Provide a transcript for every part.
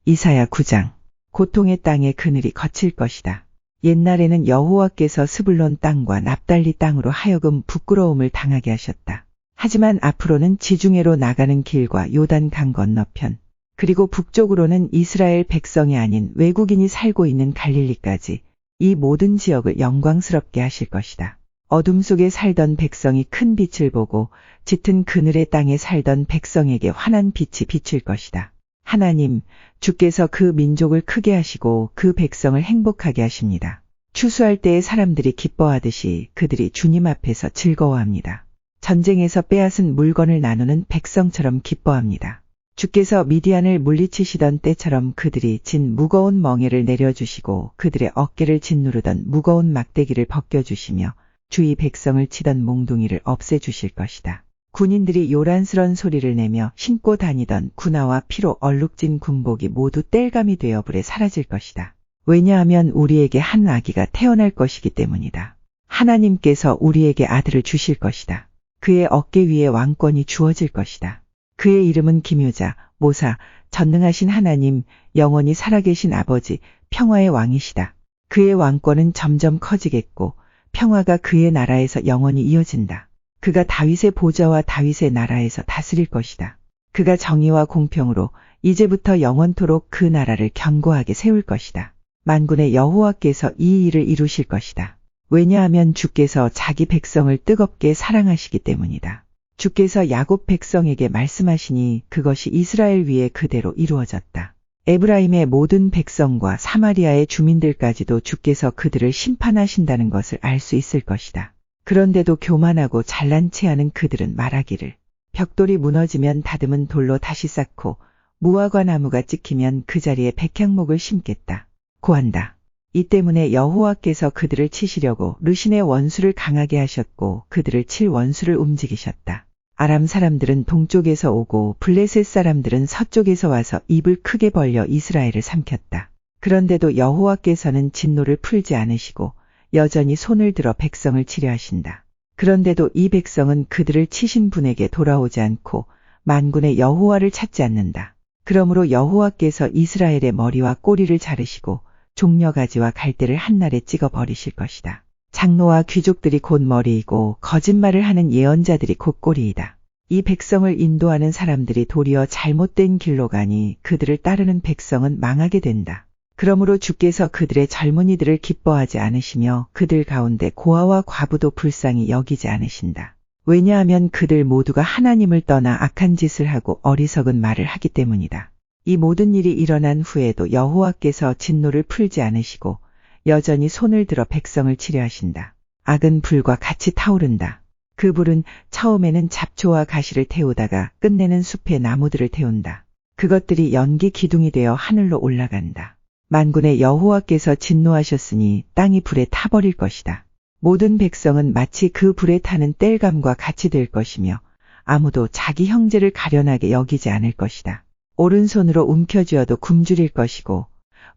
이사야 9장. 고통의 땅에 그늘이 거칠 것이다. 옛날에는 여호와께서 스불론 땅과 납달리 땅으로 하여금 부끄러움을 당하게 하셨다. 하지만 앞으로는 지중해로 나가는 길과 요단 강 건너편, 그리고 북쪽으로는 이스라엘 백성이 아닌 외국인이 살고 있는 갈릴리까지 이 모든 지역을 영광스럽게 하실 것이다. 어둠 속에 살던 백성이 큰 빛을 보고 짙은 그늘의 땅에 살던 백성에게 환한 빛이 비칠 것이다. 하나님, 주께서 그 민족을 크게 하시고 그 백성을 행복하게 하십니다. 추수할 때에 사람들이 기뻐하듯이 그들이 주님 앞에서 즐거워합니다. 전쟁에서 빼앗은 물건을 나누는 백성처럼 기뻐합니다. 주께서 미디안을 물리치시던 때처럼 그들이 진 무거운 멍에를 내려주시고 그들의 어깨를 짓누르던 무거운 막대기를 벗겨주시며 주의 백성을 치던 몽둥이를 없애주실 것이다. 군인들이 요란스런 소리를 내며 신고 다니던 군화와 피로 얼룩진 군복이 모두 땔감이 되어 불에 사라질 것이다. 왜냐하면 우리에게 한 아기가 태어날 것이기 때문이다. 하나님께서 우리에게 아들을 주실 것이다. 그의 어깨 위에 왕권이 주어질 것이다. 그의 이름은 기묘자, 모사, 전능하신 하나님, 영원히 살아계신 아버지, 평화의 왕이시다. 그의 왕권은 점점 커지겠고 평화가 그의 나라에서 영원히 이어진다. 그가 다윗의 보좌와 다윗의 나라에서 다스릴 것이다. 그가 정의와 공평으로 이제부터 영원토록 그 나라를 견고하게 세울 것이다. 만군의 여호와께서 이 일을 이루실 것이다. 왜냐하면 주께서 자기 백성을 뜨겁게 사랑하시기 때문이다. 주께서 야곱 백성에게 말씀하시니 그것이 이스라엘 위에 그대로 이루어졌다. 에브라임의 모든 백성과 사마리아의 주민들까지도 주께서 그들을 심판하신다는 것을 알 수 있을 것이다. 그런데도 교만하고 잘난 체하는 그들은 말하기를, 벽돌이 무너지면 다듬은 돌로 다시 쌓고 무화과 나무가 찍히면 그 자리에 백향목을 심겠다. 고한다. 이 때문에 여호와께서 그들을 치시려고 르신의 원수를 강하게 하셨고 그들을 칠 원수를 움직이셨다. 아람 사람들은 동쪽에서 오고 블레셋 사람들은 서쪽에서 와서 입을 크게 벌려 이스라엘을 삼켰다. 그런데도 여호와께서는 진노를 풀지 않으시고 여전히 손을 들어 백성을 치려하신다. 그런데도 이 백성은 그들을 치신 분에게 돌아오지 않고 만군의 여호와를 찾지 않는다. 그러므로 여호와께서 이스라엘의 머리와 꼬리를 자르시고 종려가지와 갈대를 한날에 찍어 버리실 것이다. 장로와 귀족들이 곧 머리이고 거짓말을 하는 예언자들이 곧 꼬리이다. 이 백성을 인도하는 사람들이 도리어 잘못된 길로 가니 그들을 따르는 백성은 망하게 된다. 그러므로 주께서 그들의 젊은이들을 기뻐하지 않으시며 그들 가운데 고아와 과부도 불쌍히 여기지 않으신다. 왜냐하면 그들 모두가 하나님을 떠나 악한 짓을 하고 어리석은 말을 하기 때문이다. 이 모든 일이 일어난 후에도 여호와께서 진노를 풀지 않으시고 여전히 손을 들어 백성을 치려하신다. 악은 불과 같이 타오른다. 그 불은 처음에는 잡초와 가시를 태우다가 끝내는 숲의 나무들을 태운다. 그것들이 연기 기둥이 되어 하늘로 올라간다. 만군의 여호와께서 진노하셨으니 땅이 불에 타버릴 것이다. 모든 백성은 마치 그 불에 타는 땔감과 같이 될 것이며 아무도 자기 형제를 가련하게 여기지 않을 것이다. 오른손으로 움켜쥐어도 굶주릴 것이고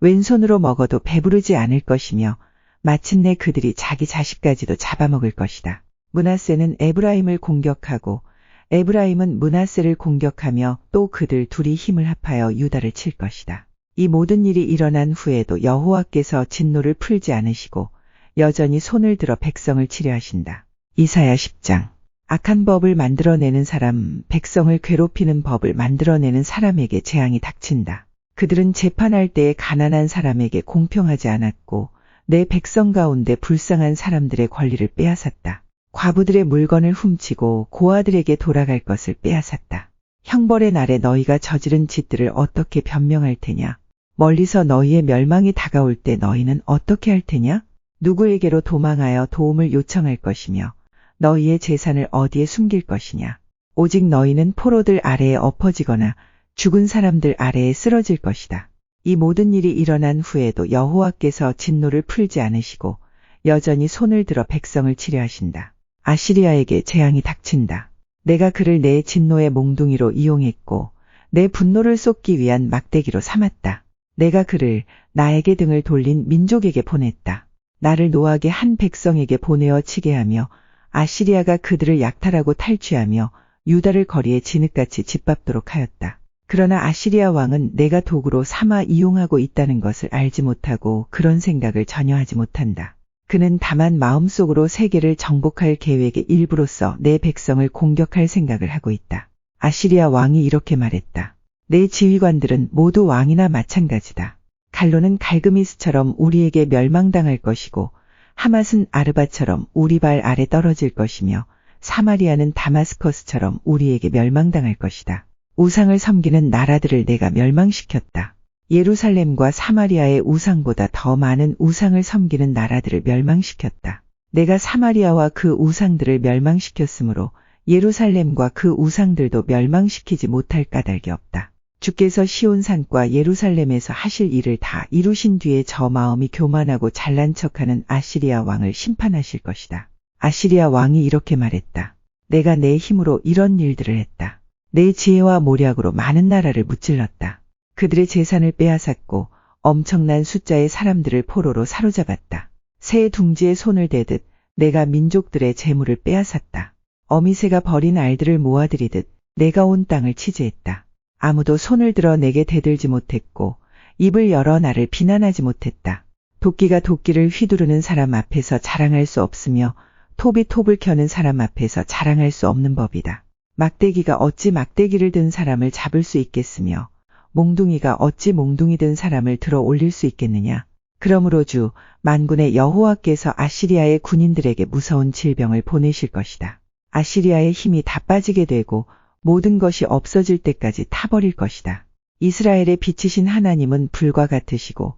왼손으로 먹어도 배부르지 않을 것이며 마침내 그들이 자기 자식까지도 잡아먹을 것이다. 므낫세는 에브라임을 공격하고 에브라임은 므낫세를 공격하며 또 그들 둘이 힘을 합하여 유다를 칠 것이다. 이 모든 일이 일어난 후에도 여호와께서 진노를 풀지 않으시고 여전히 손을 들어 백성을 치려하신다. 이사야 10장. 악한 법을 만들어내는 사람, 백성을 괴롭히는 법을 만들어내는 사람에게 재앙이 닥친다. 그들은 재판할 때에 가난한 사람에게 공평하지 않았고 내 백성 가운데 불쌍한 사람들의 권리를 빼앗았다. 과부들의 물건을 훔치고 고아들에게 돌아갈 것을 빼앗았다. 형벌의 날에 너희가 저지른 짓들을 어떻게 변명할 테냐? 멀리서 너희의 멸망이 다가올 때 너희는 어떻게 할 테냐? 누구에게로 도망하여 도움을 요청할 것이며 너희의 재산을 어디에 숨길 것이냐? 오직 너희는 포로들 아래에 엎어지거나 죽은 사람들 아래에 쓰러질 것이다. 이 모든 일이 일어난 후에도 여호와께서 진노를 풀지 않으시고 여전히 손을 들어 백성을 치려하신다. 아시리아에게 재앙이 닥친다. 내가 그를 내 진노의 몽둥이로 이용했고 내 분노를 쏟기 위한 막대기로 삼았다. 내가 그를 나에게 등을 돌린 민족에게 보냈다. 나를 노하게 한 백성에게 보내어 치게 하며 아시리아가 그들을 약탈하고 탈취하며 유다를 거리에 진흙같이 짓밟도록 하였다. 그러나 아시리아 왕은 내가 도구로 삼아 이용하고 있다는 것을 알지 못하고 그런 생각을 전혀 하지 못한다. 그는 다만 마음속으로 세계를 정복할 계획의 일부로서 내 백성을 공격할 생각을 하고 있다. 아시리아 왕이 이렇게 말했다. 내 지휘관들은 모두 왕이나 마찬가지다. 갈로는 갈그미스처럼 우리에게 멸망당할 것이고 하맛은 아르바처럼 우리 발 아래 떨어질 것이며 사마리아는 다마스커스처럼 우리에게 멸망당할 것이다. 우상을 섬기는 나라들을 내가 멸망시켰다. 예루살렘과 사마리아의 우상보다 더 많은 우상을 섬기는 나라들을 멸망시켰다. 내가 사마리아와 그 우상들을 멸망시켰으므로 예루살렘과 그 우상들도 멸망시키지 못할 까닭이 없다. 주께서 시온산과 예루살렘에서 하실 일을 다 이루신 뒤에 저 마음이 교만하고 잘난 척하는 아시리아 왕을 심판하실 것이다. 아시리아 왕이 이렇게 말했다. 내가 내 힘으로 이런 일들을 했다. 내 지혜와 모략으로 많은 나라를 무찔렀다. 그들의 재산을 빼앗았고 엄청난 숫자의 사람들을 포로로 사로잡았다. 새 둥지에 손을 대듯 내가 민족들의 재물을 빼앗았다. 어미새가 버린 알들을 모아들이듯 내가 온 땅을 치즈했다. 아무도 손을 들어 내게 대들지 못했고 입을 열어 나를 비난하지 못했다. 도끼가 도끼를 휘두르는 사람 앞에서 자랑할 수 없으며 톱이 톱을 켜는 사람 앞에서 자랑할 수 없는 법이다. 막대기가 어찌 막대기를 든 사람을 잡을 수 있겠으며 몽둥이가 어찌 몽둥이 든 사람을 들어 올릴 수 있겠느냐. 그러므로 주 만군의 여호와께서 아시리아의 군인들에게 무서운 질병을 보내실 것이다. 아시리아의 힘이 다 빠지게 되고 모든 것이 없어질 때까지 타버릴 것이다. 이스라엘의 빛이신 하나님은 불과 같으시고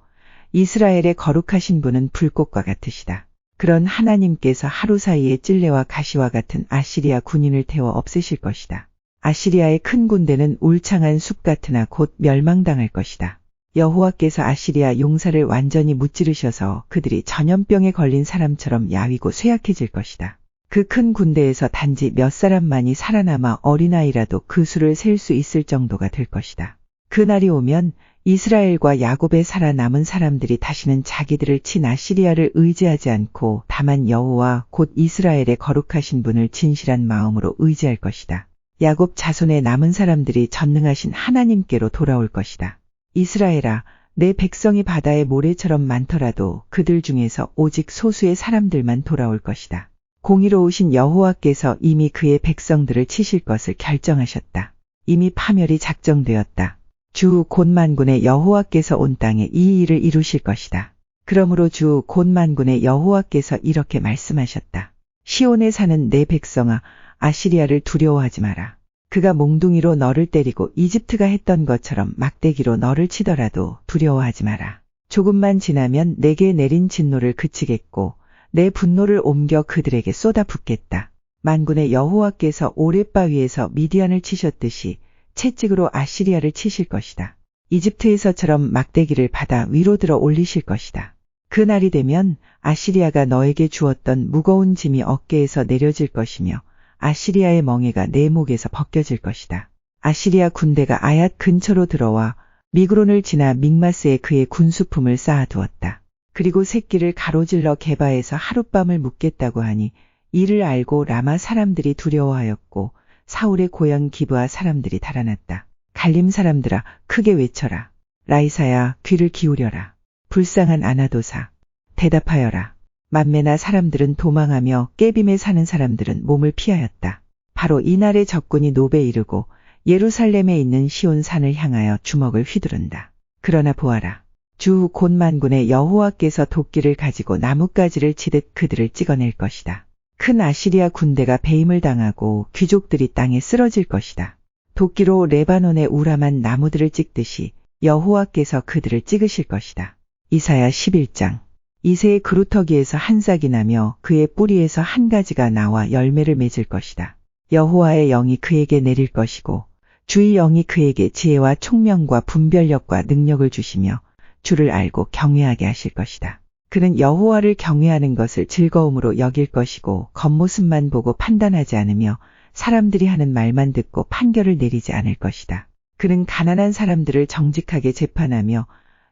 이스라엘의 거룩하신 분은 불꽃과 같으시다. 그런 하나님께서 하루 사이에 찔레와 가시와 같은 아시리아 군인을 태워 없애실 것이다. 아시리아의 큰 군대는 울창한 숲 같으나 곧 멸망당할 것이다. 여호와께서 아시리아 용사를 완전히 무찌르셔서 그들이 전염병에 걸린 사람처럼 야위고 쇠약해질 것이다. 그 큰 군대에서 단지 몇 사람만이 살아남아 어린아이라도 그 수를 셀 수 있을 정도가 될 것이다. 그날이 오면 이스라엘과 야곱에 살아남은 사람들이 다시는 자기들을 친 아시리아를 의지하지 않고 다만 여호와 곧 이스라엘의 거룩하신 분을 진실한 마음으로 의지할 것이다. 야곱 자손의 남은 사람들이 전능하신 하나님께로 돌아올 것이다. 이스라엘아, 내 백성이 바다의 모래처럼 많더라도 그들 중에서 오직 소수의 사람들만 돌아올 것이다. 공의로우신 여호와께서 이미 그의 백성들을 치실 것을 결정하셨다. 이미 파멸이 작정되었다. 주 곧 만군의 여호와께서 온 땅에 이 일을 이루실 것이다. 그러므로 주 곧 만군의 여호와께서 이렇게 말씀하셨다. 시온에 사는 내 백성아, 아시리아를 두려워하지 마라. 그가 몽둥이로 너를 때리고 이집트가 했던 것처럼 막대기로 너를 치더라도 두려워하지 마라. 조금만 지나면 내게 내린 진노를 그치겠고 내 분노를 옮겨 그들에게 쏟아붓겠다. 만군의 여호와께서 오랫바위에서 미디안을 치셨듯이 채찍으로 아시리아를 치실 것이다. 이집트에서처럼 막대기를 바다 위로 들어 올리실 것이다. 그 날이 되면 아시리아가 너에게 주었던 무거운 짐이 어깨에서 내려질 것이며 아시리아의 멍에가 내 목에서 벗겨질 것이다. 아시리아 군대가 아얏 근처로 들어와 미그론을 지나 믹마스에 그의 군수품을 쌓아두었다. 그리고 새끼를 가로질러 게바에서 하룻밤을 묵겠다고 하니 이를 알고 라마 사람들이 두려워하였고 사울의 고향 기브아 사람들이 달아났다. 갈림 사람들아, 크게 외쳐라. 라이사야, 귀를 기울여라. 불쌍한 아나도사, 대답하여라. 만메나 사람들은 도망하며 깨빔에 사는 사람들은 몸을 피하였다. 바로 이날에 적군이 노베에 이르고 예루살렘에 있는 시온산을 향하여 주먹을 휘두른다. 그러나 보아라. 주 곧 만군의 여호와께서 도끼를 가지고 나뭇가지를 치듯 그들을 찍어낼 것이다. 큰 아시리아 군대가 배임을 당하고 귀족들이 땅에 쓰러질 것이다. 도끼로 레바논의 우람한 나무들을 찍듯이 여호와께서 그들을 찍으실 것이다. 이사야 11장. 이새의 그루터기에서 한 싹이 나며 그의 뿌리에서 한 가지가 나와 열매를 맺을 것이다. 여호와의 영이 그에게 내릴 것이고 주의 영이 그에게 지혜와 총명과 분별력과 능력을 주시며 주를 알고 경외하게 하실 것이다. 그는 여호와를 경외하는 것을 즐거움으로 여길 것이고 겉모습만 보고 판단하지 않으며 사람들이 하는 말만 듣고 판결을 내리지 않을 것이다. 그는 가난한 사람들을 정직하게 재판하며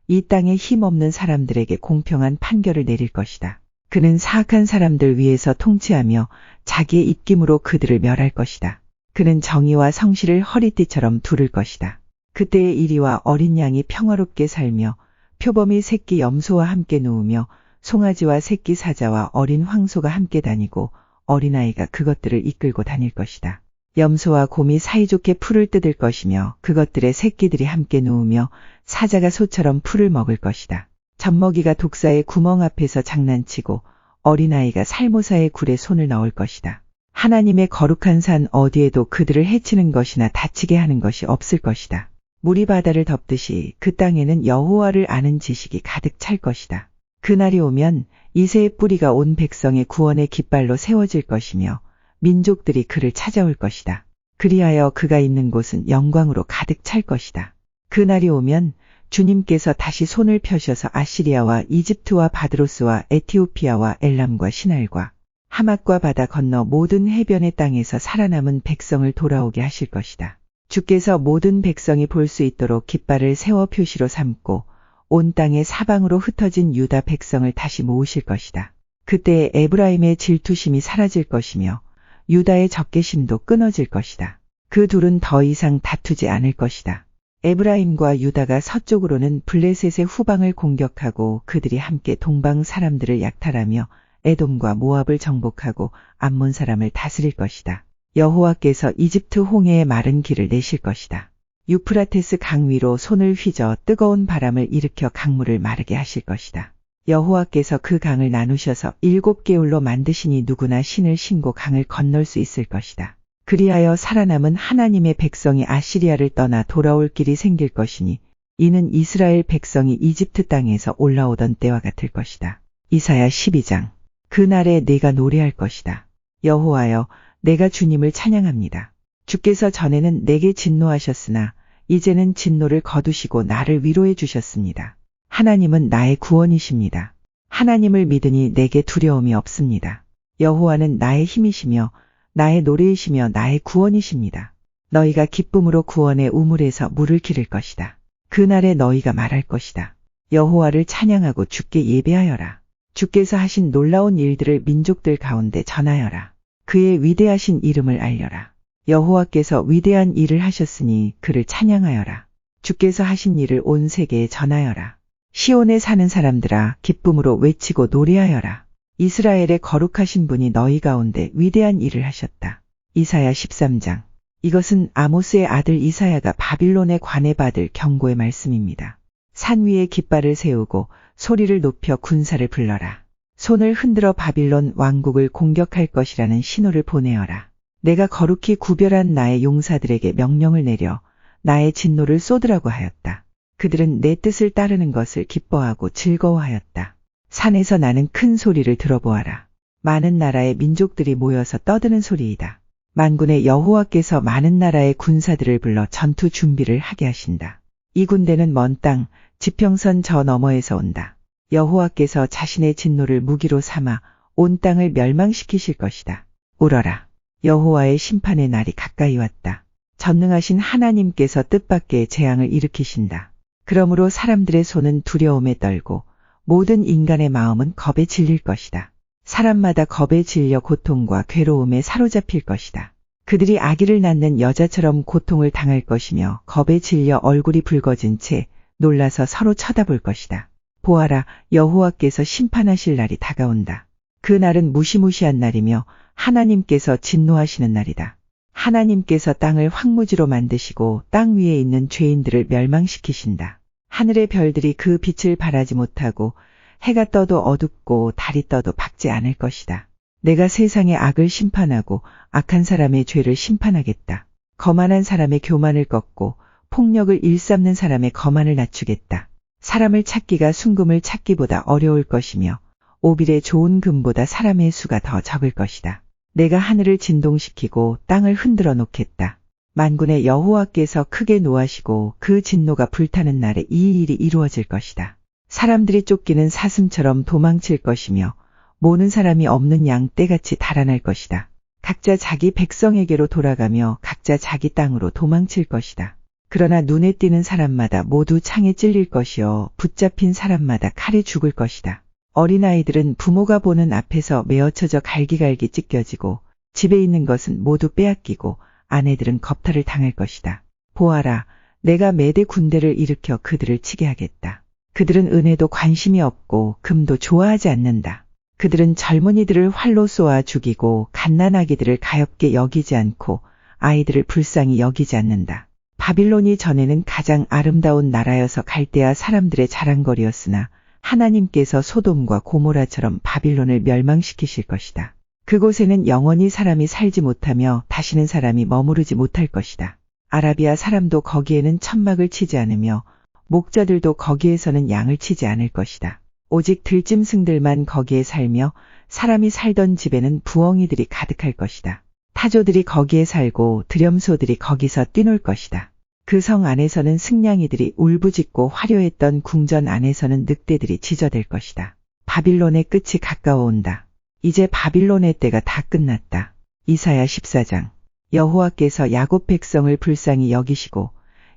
이 땅에 힘없는 사람들에게 공평한 판결을 내릴 것이다. 그는 사악한 사람들 위에서 통치하며 자기의 입김으로 그들을 멸할 것이다. 그는 정의와 성실을 허리띠처럼 두를 것이다. 그때의 이리와 어린 양이 평화롭게 살며 표범이 새끼 염소와 함께 누우며 송아지와 새끼 사자와 어린 황소가 함께 다니고 어린아이가 그것들을 이끌고 다닐 것이다. 염소와 곰이 사이좋게 풀을 뜯을 것이며 그것들의 새끼들이 함께 누우며 사자가 소처럼 풀을 먹을 것이다. 젖먹이가 독사의 구멍 앞에서 장난치고 어린아이가 살모사의 굴에 손을 넣을 것이다. 하나님의 거룩한 산 어디에도 그들을 해치는 것이나 다치게 하는 것이 없을 것이다. 물이 바다를 덮듯이 그 땅에는 여호와를 아는 지식이 가득 찰 것이다. 그날이 오면 이새의 뿌리가 온 백성의 구원의 깃발로 세워질 것이며 민족들이 그를 찾아올 것이다. 그리하여 그가 있는 곳은 영광으로 가득 찰 것이다. 그날이 오면 주님께서 다시 손을 펴셔서 아시리아와 이집트와 바드로스와 에티오피아와 엘람과 시날과 하맛과 바다 건너 모든 해변의 땅에서 살아남은 백성을 돌아오게 하실 것이다. 주께서 모든 백성이 볼 수 있도록 깃발을 세워 표시로 삼고 온 땅의 사방으로 흩어진 유다 백성을 다시 모으실 것이다. 그때 에브라임의 질투심이 사라질 것이며 유다의 적개심도 끊어질 것이다. 그 둘은 더 이상 다투지 않을 것이다. 에브라임과 유다가 서쪽으로는 블레셋의 후방을 공격하고 그들이 함께 동방 사람들을 약탈하며 에돔과 모압을 정복하고 암몬 사람을 다스릴 것이다. 여호와께서 이집트 홍해의 마른 길을 내실 것이다. 유프라테스 강 위로 손을 휘저 뜨거운 바람을 일으켜 강물을 마르게 하실 것이다. 여호와께서 그 강을 나누셔서 7개울로 만드시니 누구나 신을 신고 강을 건널 수 있을 것이다. 그리하여 살아남은 하나님의 백성이 아시리아를 떠나 돌아올 길이 생길 것이니 이는 이스라엘 백성이 이집트 땅에서 올라오던 때와 같을 것이다. 이사야 12장. 그날에 내가 노래할 것이다. 여호와여, 내가 주님을 찬양합니다. 주께서 전에는 내게 진노하셨으나 이제는 진노를 거두시고 나를 위로해 주셨습니다. 하나님은 나의 구원이십니다. 하나님을 믿으니 내게 두려움이 없습니다. 여호와는 나의 힘이시며 나의 노래이시며 나의 구원이십니다. 너희가 기쁨으로 구원의 우물에서 물을 기를 것이다. 그날에 너희가 말할 것이다. 여호와를 찬양하고 주께 예배하여라. 주께서 하신 놀라운 일들을 민족들 가운데 전하여라. 그의 위대하신 이름을 알려라. 여호와께서 위대한 일을 하셨으니 그를 찬양하여라. 주께서 하신 일을 온 세계에 전하여라. 시온에 사는 사람들아, 기쁨으로 외치고 노래하여라. 이스라엘의 거룩하신 분이 너희 가운데 위대한 일을 하셨다. 이사야 13장. 이것은 아모스의 아들 이사야가 바빌론에 관해 받을 경고의 말씀입니다. 산 위에 깃발을 세우고 소리를 높여 군사를 불러라. 손을 흔들어 바빌론 왕국을 공격할 것이라는 신호를 보내어라. 내가 거룩히 구별한 나의 용사들에게 명령을 내려 나의 진노를 쏟으라고 하였다. 그들은 내 뜻을 따르는 것을 기뻐하고 즐거워하였다. 산에서 나는 큰 소리를 들어보아라. 많은 나라의 민족들이 모여서 떠드는 소리이다. 만군의 여호와께서 많은 나라의 군사들을 불러 전투 준비를 하게 하신다. 이 군대는 먼 땅, 지평선 저 너머에서 온다. 여호와께서 자신의 진노를 무기로 삼아 온 땅을 멸망시키실 것이다. 울어라. 여호와의 심판의 날이 가까이 왔다. 전능하신 하나님께서 뜻밖의 재앙을 일으키신다. 그러므로 사람들의 손은 두려움에 떨고 모든 인간의 마음은 겁에 질릴 것이다. 사람마다 겁에 질려 고통과 괴로움에 사로잡힐 것이다. 그들이 아기를 낳는 여자처럼 고통을 당할 것이며 겁에 질려 얼굴이 붉어진 채 놀라서 서로 쳐다볼 것이다. 보아라, 여호와께서 심판하실 날이 다가온다. 그 날은 무시무시한 날이며 하나님께서 진노하시는 날이다. 하나님께서 땅을 황무지로 만드시고 땅 위에 있는 죄인들을 멸망시키신다. 하늘의 별들이 그 빛을 발하지 못하고 해가 떠도 어둡고 달이 떠도 밝지 않을 것이다. 내가 세상의 악을 심판하고 악한 사람의 죄를 심판하겠다. 거만한 사람의 교만을 꺾고 폭력을 일삼는 사람의 거만을 낮추겠다. 사람을 찾기가 순금을 찾기보다 어려울 것이며 오빌의 좋은 금보다 사람의 수가 더 적을 것이다. 내가 하늘을 진동시키고 땅을 흔들어 놓겠다. 만군의 여호와께서 크게 노하시고 그 진노가 불타는 날에 이 일이 이루어질 것이다. 사람들이 쫓기는 사슴처럼 도망칠 것이며 모는 사람이 없는 양 떼같이 달아날 것이다. 각자 자기 백성에게로 돌아가며 각자 자기 땅으로 도망칠 것이다. 그러나 눈에 띄는 사람마다 모두 창에 찔릴 것이요 붙잡힌 사람마다 칼에 죽을 것이다. 어린아이들은 부모가 보는 앞에서 메어쳐져 갈기갈기 찢겨지고 집에 있는 것은 모두 빼앗기고 아내들은 겁탈을 당할 것이다. 보아라, 내가 매대 군대를 일으켜 그들을 치게 하겠다. 그들은 은혜도 관심이 없고 금도 좋아하지 않는다. 그들은 젊은이들을 활로 쏘아 죽이고 갓난아기들을 가엾게 여기지 않고 아이들을 불쌍히 여기지 않는다. 바빌론이 전에는 가장 아름다운 나라여서 갈대아 사람들의 자랑거리였으나 하나님께서 소돔과 고모라처럼 바빌론을 멸망시키실 것이다. 그곳에는 영원히 사람이 살지 못하며 다시는 사람이 머무르지 못할 것이다. 아라비아 사람도 거기에는 천막을 치지 않으며 목자들도 거기에서는 양을 치지 않을 것이다. 오직 들짐승들만 거기에 살며 사람이 살던 집에는 부엉이들이 가득할 것이다. 타조들이 거기에 살고 드렴소들이 거기서 뛰놀 것이다. 그 성 안에서는 승냥이들이 울부짖고 화려했던 궁전 안에서는 늑대들이 지저댈 것이다. 바빌론의 끝이 가까워온다. 이제 바빌론의 때가 다 끝났다. 이사야 14장. 여호와께서 야곱 백성을 불쌍히 여기시고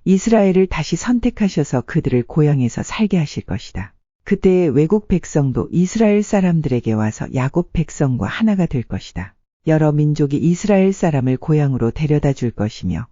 이스라엘을 다시 선택하셔서 그들을 고향에서 살게 하실 것이다. 그때의 외국 백성도 이스라엘 사람들에게 와서 야곱 백성과 하나가 될 것이다. 여러 민족이 이스라엘 사람을 고향으로 데려다 줄 것이며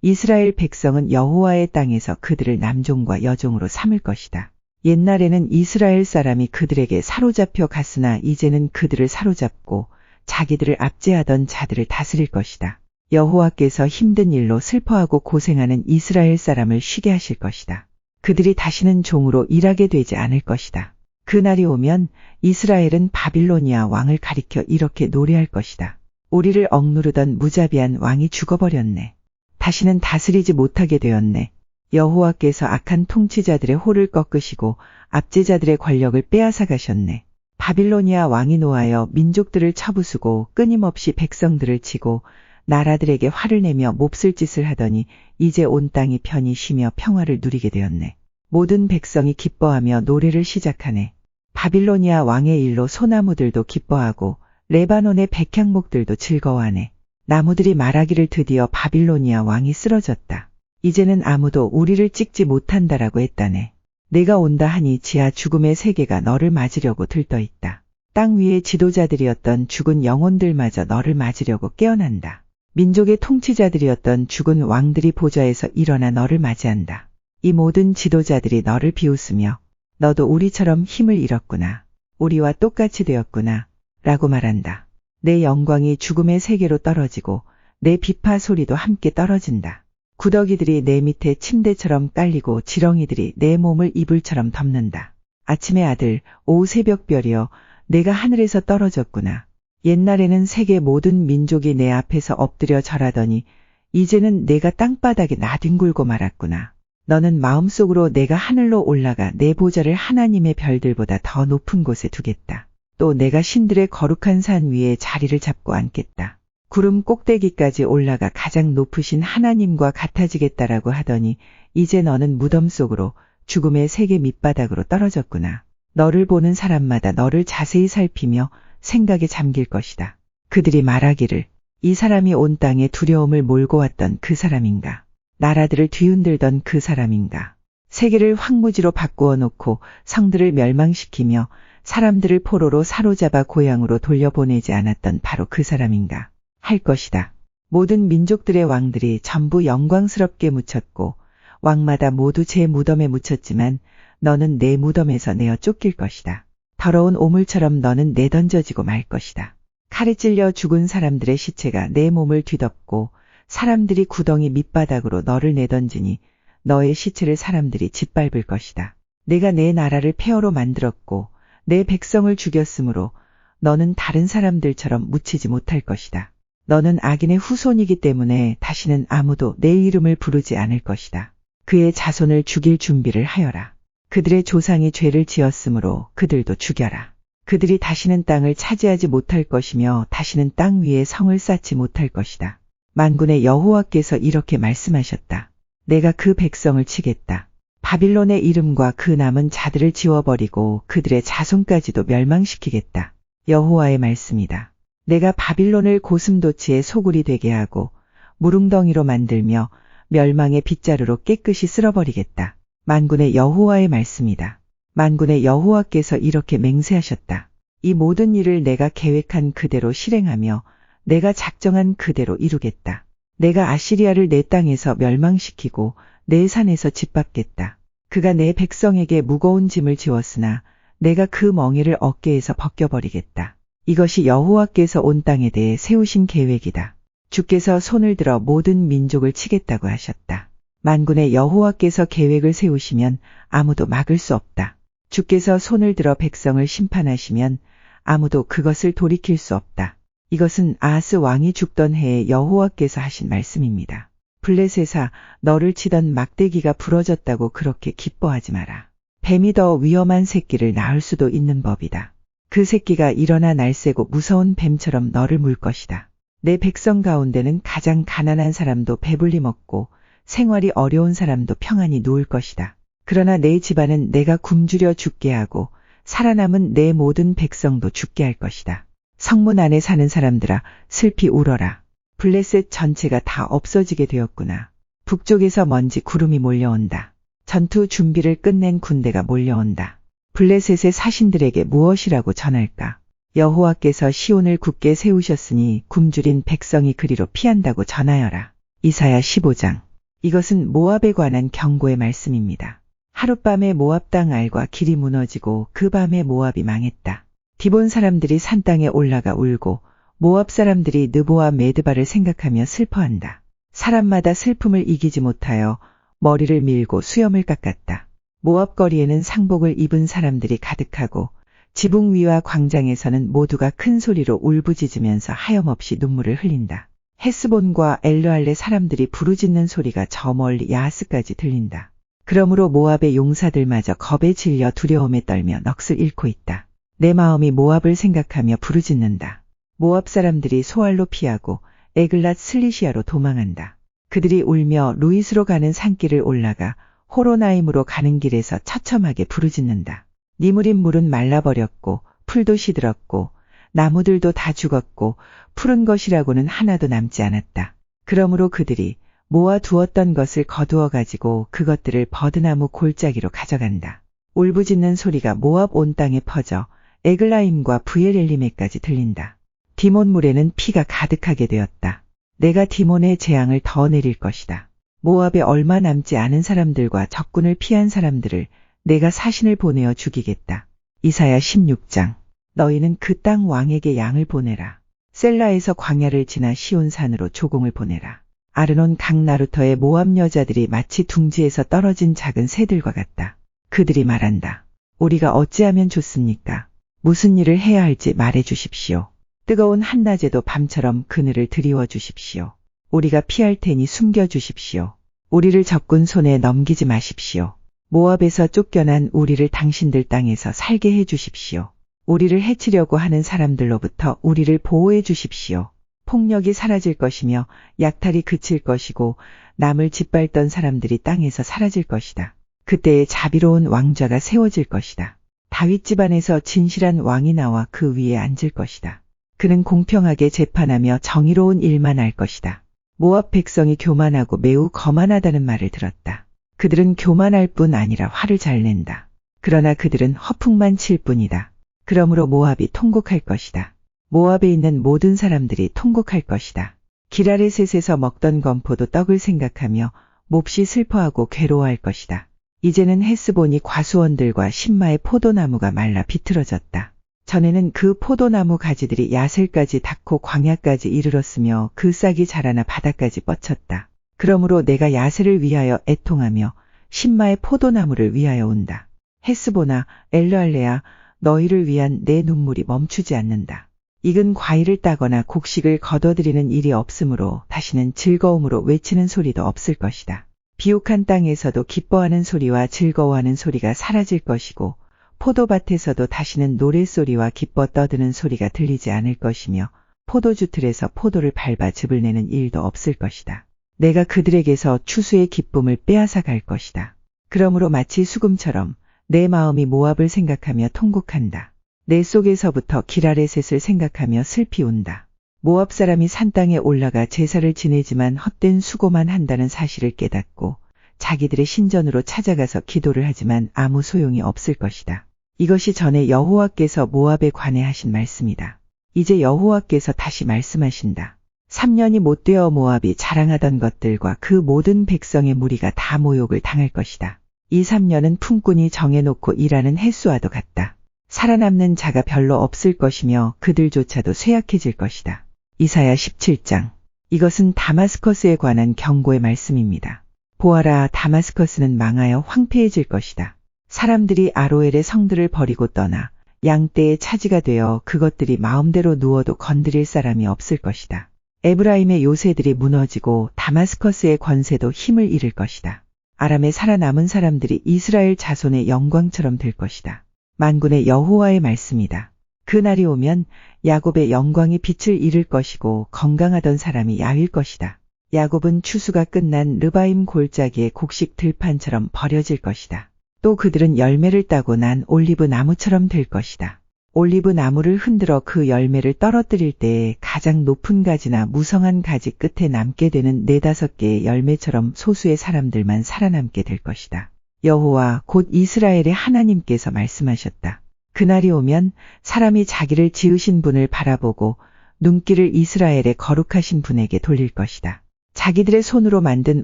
이스라엘 백성은 여호와의 땅에서 그들을 남종과 여종으로 삼을 것이다. 옛날에는 이스라엘 사람이 그들에게 사로잡혀 갔으나 이제는 그들을 사로잡고 자기들을 압제하던 자들을 다스릴 것이다. 여호와께서 힘든 일로 슬퍼하고 고생하는 이스라엘 사람을 쉬게 하실 것이다. 그들이 다시는 종으로 일하게 되지 않을 것이다. 그날이 오면 이스라엘은 바빌로니아 왕을 가리켜 이렇게 노래할 것이다. 우리를 억누르던 무자비한 왕이 죽어버렸네. 다시는 다스리지 못하게 되었네. 여호와께서 악한 통치자들의 호를 꺾으시고 압제자들의 권력을 빼앗아 가셨네. 바빌로니아 왕이 노하여 민족들을 쳐부수고 끊임없이 백성들을 치고 나라들에게 화를 내며 몹쓸 짓을 하더니 이제 온 땅이 편히 쉬며 평화를 누리게 되었네. 모든 백성이 기뻐하며 노래를 시작하네. 바빌로니아 왕의 일로 소나무들도 기뻐하고 레바논의 백향목들도 즐거워하네. 나무들이 말하기를 드디어 바빌로니아 왕이 쓰러졌다. 이제는 아무도 우리를 찍지 못한다라고 했다네. 내가 온다 하니 지하 죽음의 세계가 너를 맞으려고 들떠있다. 땅 위의 지도자들이었던 죽은 영혼들마저 너를 맞으려고 깨어난다. 민족의 통치자들이었던 죽은 왕들이 보좌에서 일어나 너를 맞이한다. 이 모든 지도자들이 너를 비웃으며 너도 우리처럼 힘을 잃었구나. 우리와 똑같이 되었구나. 라고 말한다. 내 영광이 죽음의 세계로 떨어지고 내 비파 소리도 함께 떨어진다. 구더기들이 내 밑에 침대처럼 깔리고 지렁이들이 내 몸을 이불처럼 덮는다. 아침의 아들, 오 새벽별이여, 내가 하늘에서 떨어졌구나. 옛날에는 세계 모든 민족이 내 앞에서 엎드려 절하더니 이제는 내가 땅바닥에 나뒹굴고 말았구나. 너는 마음속으로 내가 하늘로 올라가 내 보좌를 하나님의 별들보다 더 높은 곳에 두겠다. 또 내가 신들의 거룩한 산 위에 자리를 잡고 앉겠다. 구름 꼭대기까지 올라가 가장 높으신 하나님과 같아지겠다라고 하더니 이제 너는 무덤 속으로 죽음의 세계 밑바닥으로 떨어졌구나. 너를 보는 사람마다 너를 자세히 살피며 생각에 잠길 것이다. 그들이 말하기를 이 사람이 온 땅에 두려움을 몰고 왔던 그 사람인가? 나라들을 뒤흔들던 그 사람인가? 세계를 황무지로 바꾸어 놓고 성들을 멸망시키며 사람들을 포로로 사로잡아 고향으로 돌려보내지 않았던 바로 그 사람인가? 할 것이다. 모든 민족들의 왕들이 전부 영광스럽게 묻혔고 왕마다 모두 제 무덤에 묻혔지만 너는 내 무덤에서 내어 쫓길 것이다. 더러운 오물처럼 너는 내던져지고 말 것이다. 칼에 찔려 죽은 사람들의 시체가 내 몸을 뒤덮고 사람들이 구덩이 밑바닥으로 너를 내던지니 너의 시체를 사람들이 짓밟을 것이다. 내가 내 나라를 폐허로 만들었고 내 백성을 죽였으므로 너는 다른 사람들처럼 묻히지 못할 것이다. 너는 악인의 후손이기 때문에 다시는 아무도 내 이름을 부르지 않을 것이다. 그의 자손을 죽일 준비를 하여라. 그들의 조상이 죄를 지었으므로 그들도 죽여라. 그들이 다시는 땅을 차지하지 못할 것이며 다시는 땅 위에 성을 쌓지 못할 것이다. 만군의 여호와께서 이렇게 말씀하셨다. 내가 그 백성을 치겠다. 바빌론의 이름과 그 남은 자들을 지워버리고 그들의 자손까지도 멸망시키겠다. 여호와의 말씀이다. 내가 바빌론을 고슴도치의 소굴이 되게 하고 무릉덩이로 만들며 멸망의 빗자루로 깨끗이 쓸어버리겠다. 만군의 여호와의 말씀이다. 만군의 여호와께서 이렇게 맹세하셨다. 이 모든 일을 내가 계획한 그대로 실행하며 내가 작정한 그대로 이루겠다. 내가 아시리아를 내 땅에서 멸망시키고 내 산에서 짓밟겠다. 그가 내 백성에게 무거운 짐을 지웠으나 내가 그 멍에를 어깨에서 벗겨버리겠다. 이것이 여호와께서 온 땅에 대해 세우신 계획이다. 주께서 손을 들어 모든 민족을 치겠다고 하셨다. 만군의 여호와께서 계획을 세우시면 아무도 막을 수 없다. 주께서 손을 들어 백성을 심판하시면 아무도 그것을 돌이킬 수 없다. 이것은 아하스 왕이 죽던 해에 여호와께서 하신 말씀입니다. 블레셋아, 너를 치던 막대기가 부러졌다고 그렇게 기뻐하지 마라. 뱀이 더 위험한 새끼를 낳을 수도 있는 법이다. 그 새끼가 일어나 날쌔고 무서운 뱀처럼 너를 물 것이다. 내 백성 가운데는 가장 가난한 사람도 배불리 먹고 생활이 어려운 사람도 평안히 누울 것이다. 그러나 내 집안은 내가 굶주려 죽게 하고 살아남은 내 모든 백성도 죽게 할 것이다. 성문 안에 사는 사람들아, 슬피 울어라. 블레셋 전체가 다 없어지게 되었구나. 북쪽에서 먼지 구름이 몰려온다. 전투 준비를 끝낸 군대가 몰려온다. 블레셋의 사신들에게 무엇이라고 전할까? 여호와께서 시온을 굳게 세우셨으니 굶주린 백성이 그리로 피한다고 전하여라. 이사야 15장. 이것은 모압에 관한 경고의 말씀입니다. 하룻밤에 모압 땅 알과 길이 무너지고 그 밤에 모압이 망했다. 디본 사람들이 산 땅에 올라가 울고 모압 사람들이 느보와 메드바를 생각하며 슬퍼한다. 사람마다 슬픔을 이기지 못하여 머리를 밀고 수염을 깎았다. 모압 거리에는 상복을 입은 사람들이 가득하고 지붕 위와 광장에서는 모두가 큰 소리로 울부짖으면서 하염없이 눈물을 흘린다. 헤스본과 엘르알레 사람들이 부르짖는 소리가 저 멀리 야하스까지 들린다. 그러므로 모압의 용사들마저 겁에 질려 두려움에 떨며 넋을 잃고 있다. 내 마음이 모압을 생각하며 부르짖는다. 모압 사람들이 소알로 피하고 에글랏 슬리시아로 도망한다. 그들이 울며 루이스로 가는 산길을 올라가 호로나임으로 가는 길에서 처참하게 부르짖는다. 니무린 물은 말라버렸고 풀도 시들었고 나무들도 다 죽었고 푸른 것이라고는 하나도 남지 않았다. 그러므로 그들이 모아 두었던 것을 거두어 가지고 그것들을 버드나무 골짜기로 가져간다. 울부짖는 소리가 모압 온 땅에 퍼져 에글라임과 부엘엘림에까지 들린다. 디몬 물에는 피가 가득하게 되었다. 내가 디몬의 재앙을 더 내릴 것이다. 모압에 얼마 남지 않은 사람들과 적군을 피한 사람들을 내가 사신을 보내어 죽이겠다. 이사야 16장. 너희는 그 땅 왕에게 양을 보내라. 셀라에서 광야를 지나 시온산으로 조공을 보내라. 아르논 강 나루터의 모압 여자들이 마치 둥지에서 떨어진 작은 새들과 같다. 그들이 말한다. 우리가 어찌하면 좋습니까? 무슨 일을 해야 할지 말해 주십시오. 뜨거운 한낮에도 밤처럼 그늘을 드리워 주십시오. 우리가 피할 테니 숨겨 주십시오. 우리를 적군 손에 넘기지 마십시오. 모압에서 쫓겨난 우리를 당신들 땅에서 살게 해 주십시오. 우리를 해치려고 하는 사람들로부터 우리를 보호해 주십시오. 폭력이 사라질 것이며 약탈이 그칠 것이고 남을 짓밟던 사람들이 땅에서 사라질 것이다. 그때에 자비로운 왕좌가 세워질 것이다. 다윗 집안에서 진실한 왕이 나와 그 위에 앉을 것이다. 그는 공평하게 재판하며 정의로운 일만 할 것이다. 모압 백성이 교만하고 매우 거만하다는 말을 들었다. 그들은 교만할 뿐 아니라 화를 잘 낸다. 그러나 그들은 허풍만 칠 뿐이다. 그러므로 모압이 통곡할 것이다. 모압에 있는 모든 사람들이 통곡할 것이다. 기라레셋에서 먹던 건포도 떡을 생각하며 몹시 슬퍼하고 괴로워할 것이다. 이제는 헤스본이 과수원들과 신마의 포도나무가 말라 비틀어졌다. 전에는 그 포도나무 가지들이 야셀까지 닿고 광야까지 이르렀으며 그 싹이 자라나 바다까지 뻗쳤다. 그러므로 내가 야셀을 위하여 애통하며 신마의 포도나무를 위하여 온다. 헤스본아, 엘르알레아, 너희를 위한 내 눈물이 멈추지 않는다. 익은 과일을 따거나 곡식을 거둬들이는 일이 없으므로 다시는 즐거움으로 외치는 소리도 없을 것이다. 비옥한 땅에서도 기뻐하는 소리와 즐거워하는 소리가 사라질 것이고 포도밭에서도 다시는 노랫소리와 기뻐 떠드는 소리가 들리지 않을 것이며 포도주 틀에서 포도를 밟아 즙을 내는 일도 없을 것이다. 내가 그들에게서 추수의 기쁨을 빼앗아 갈 것이다. 그러므로 마치 수금처럼 내 마음이 모압을 생각하며 통곡한다. 내 속에서부터 기라레셋을 생각하며 슬피 운다. 모압 사람이 산 땅에 올라가 제사를 지내지만 헛된 수고만 한다는 사실을 깨닫고 자기들의 신전으로 찾아가서 기도를 하지만 아무 소용이 없을 것이다. 이것이 전에 여호와께서 모압에 관해 하신 말씀이다. 이제 여호와께서 다시 말씀하신다. 3년이 못되어 모압이 자랑하던 것들과 그 모든 백성의 무리가 다 모욕을 당할 것이다. 이 3년은 품꾼이 정해놓고 일하는 햇수와도 같다. 살아남는 자가 별로 없을 것이며 그들조차도 쇠약해질 것이다. 이사야 17장. 이것은 다마스커스에 관한 경고의 말씀입니다. 보아라, 다마스커스는 망하여 황폐해질 것이다. 사람들이 아로엘의 성들을 버리고 떠나 양떼의 차지가 되어 그것들이 마음대로 누워도 건드릴 사람이 없을 것이다. 에브라임의 요새들이 무너지고 다마스커스의 권세도 힘을 잃을 것이다. 아람에 살아남은 사람들이 이스라엘 자손의 영광처럼 될 것이다. 만군의 여호와의 말씀이다. 그날이 오면 야곱의 영광이 빛을 잃을 것이고 건강하던 사람이 야윌 것이다. 야곱은 추수가 끝난 르바임 골짜기의 곡식 들판처럼 버려질 것이다. 또 그들은 열매를 따고 난 올리브 나무처럼 될 것이다. 올리브 나무를 흔들어 그 열매를 떨어뜨릴 때에 가장 높은 가지나 무성한 가지 끝에 남게 되는 4-5개의 열매처럼 소수의 사람들만 살아남게 될 것이다. 여호와 곧 이스라엘의 하나님께서 말씀하셨다. 그날이 오면 사람이 자기를 지으신 분을 바라보고 눈길을 이스라엘의 거룩하신 분에게 돌릴 것이다. 자기들의 손으로 만든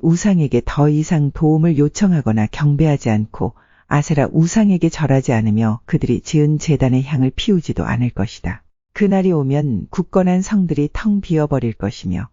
우상에게 더 이상 도움을 요청하거나 경배하지 않고 아세라 우상에게 절하지 않으며 그들이 지은 제단의 향을 피우지도 않을 것이다. 그날이 오면 굳건한 성들이 텅 비어버릴 것이며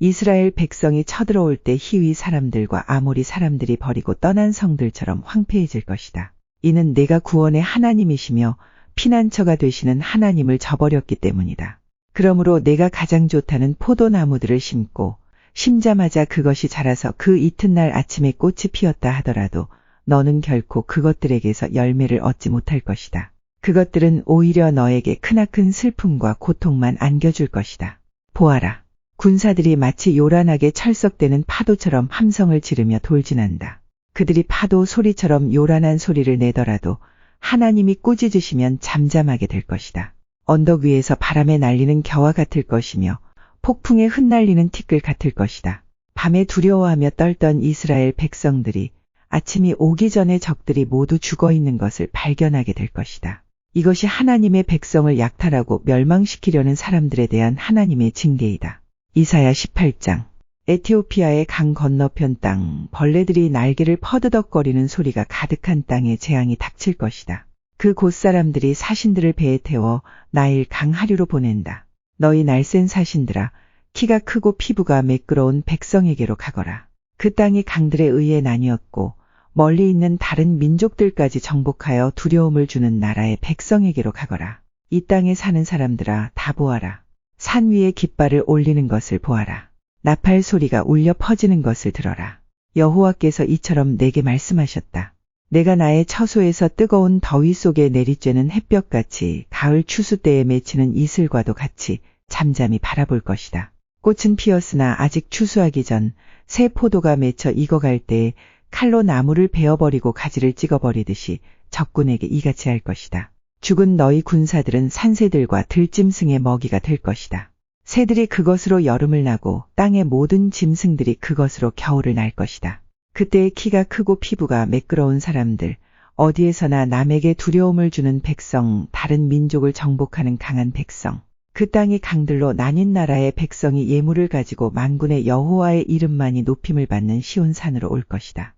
이스라엘 백성이 쳐들어올 때 히위 사람들과 아모리 사람들이 버리고 떠난 성들처럼 황폐해질 것이다. 이는 내가 구원의 하나님이시며 피난처가 되시는 하나님을 저버렸기 때문이다. 그러므로 내가 가장 좋다는 포도나무들을 심고 심자마자 그것이 자라서 그 이튿날 아침에 꽃이 피었다 하더라도 너는 결코 그것들에게서 열매를 얻지 못할 것이다. 그것들은 오히려 너에게 크나큰 슬픔과 고통만 안겨줄 것이다. 보아라. 군사들이 마치 요란하게 철썩대는 파도처럼 함성을 지르며 돌진한다. 그들이 파도 소리처럼 요란한 소리를 내더라도 하나님이 꾸짖으시면 잠잠하게 될 것이다. 언덕 위에서 바람에 날리는 겨와 같을 것이며 폭풍에 흩날리는 티끌 같을 것이다. 밤에 두려워하며 떨던 이스라엘 백성들이 아침이 오기 전에 적들이 모두 죽어있는 것을 발견하게 될 것이다. 이것이 하나님의 백성을 약탈하고 멸망시키려는 사람들에 대한 하나님의 징계이다. 이사야 18장. 에티오피아의 강 건너편 땅, 벌레들이 날개를 퍼드덕거리는 소리가 가득한 땅에 재앙이 닥칠 것이다. 그 곳 사람들이 사신들을 배에 태워 나일 강 하류로 보낸다. 너희 날쌘 사신들아, 키가 크고 피부가 매끄러운 백성에게로 가거라. 그 땅이 강들에 의해 나뉘었고 멀리 있는 다른 민족들까지 정복하여 두려움을 주는 나라의 백성에게로 가거라. 이 땅에 사는 사람들아, 다 보아라. 산 위에 깃발을 올리는 것을 보아라. 나팔 소리가 울려 퍼지는 것을 들어라. 여호와께서 이처럼 내게 말씀하셨다. 내가 나의 처소에서 뜨거운 더위 속에 내리쬐는 햇볕같이 가을 추수 때에 맺히는 이슬과도 같이 잠잠히 바라볼 것이다. 꽃은 피었으나 아직 추수하기 전 새 포도가 맺혀 익어갈 때에 칼로 나무를 베어버리고 가지를 찍어버리듯이 적군에게 이같이 할 것이다. 죽은 너희 군사들은 산새들과 들짐승의 먹이가 될 것이다. 새들이 그것으로 여름을 나고 땅의 모든 짐승들이 그것으로 겨울을 날 것이다. 그때의 키가 크고 피부가 매끄러운 사람들, 어디에서나 남에게 두려움을 주는 백성, 다른 민족을 정복하는 강한 백성, 그 땅이 강들로 나뉜 나라의 백성이 예물을 가지고 만군의 여호와의 이름만이 높임을 받는 시온산으로 올 것이다.